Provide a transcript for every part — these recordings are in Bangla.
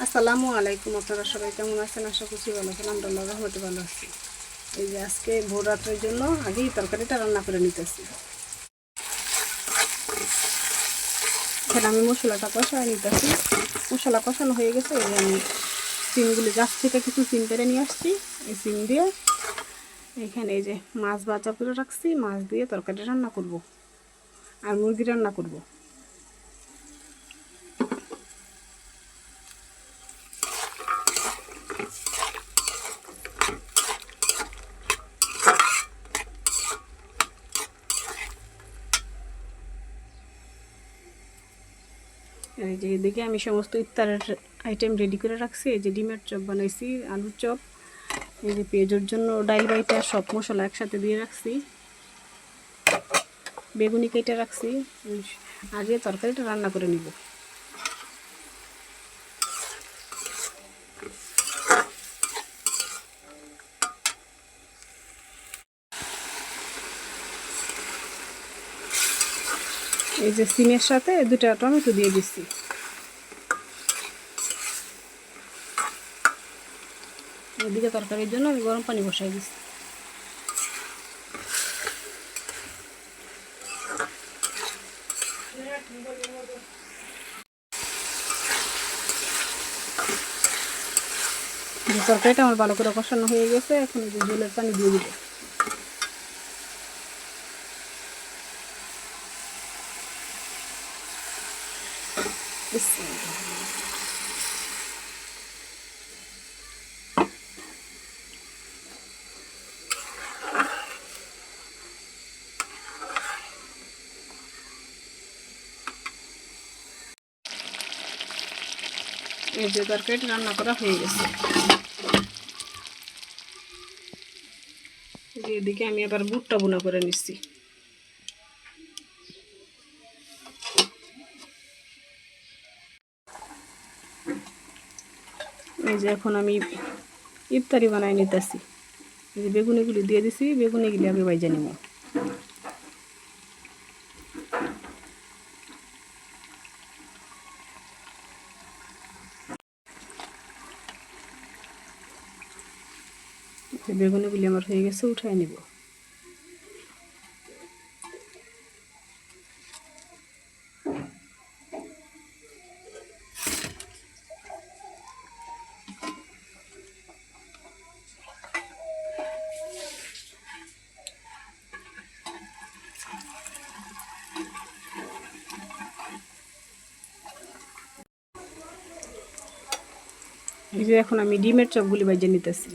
আসসালামু আলাইকুম। আপনারা সবাই কেমন আছেন? আশা করছি ভালো আছেন। আমরা আল্লাহর রহমতে ভালো আছি। এই যে আজকে ভোর রাত্রের জন্য আগেই তরকারিটা রান্না করে নিতেছি। এখানে আমি মশলাটা কষায় নিতেছি। মশলা কষানো হয়ে গেছে। এই যে আমি সিমগুলি গাছ থেকে কিছু সিম পেরে নিয়ে আসছি। এই সিম দিয়ে এখানে এই যে মাছ ভাজা করে রাখছি, মাছ দিয়ে তরকারি রান্না করব আর মুরগি রান্না করব। এই যে এদিকে আমি সমস্ত ইফতারের আইটেম রেডি করে রাখছি। এই যে ডিমের চপ বানাইছি, আলুর চপ, এই যে পেঁয়াজের জন্য ডাল বাইটা সব মশলা একসাথে দিয়ে রাখছি, বেগুনি কেটে রাখছি। আগে তরকারিটা রান্না করে নিব। এই যে সিমের সাথে 2টা টমেটো দিয়ে দিচ্ছি। এদিকে তরকারির জন্য আমি গরম পানি বসাই দিচ্ছি। তরকারিটা আমার ভালো করে কষানো হয়ে গেছে। এখন যে জলের পানি দিয়ে দিব। এই যে তরকারিটা রান্না করা হয়ে গেছে। এদিকে আমি আবার বুটটা বোনা করে নিচ্ছি। এই যে এখন আমি ইফতারি বানাই নিতেছি। এই যে বেগুনিগুলি দিয়ে দিছি, বেগুনিগুলি আমি ভাইজা নিব। বেগুনিগুলি আমার হয়ে গেছে, উঠাই নিব। এই যে এখন আমি ডিমের চপগুলি ভাইজা নিতেছি।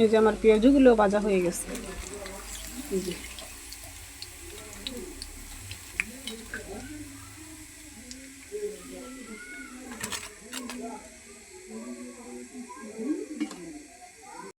এই যে আমার পেঁয়াজগুলো ভাজা হয়ে গেছে। এই যে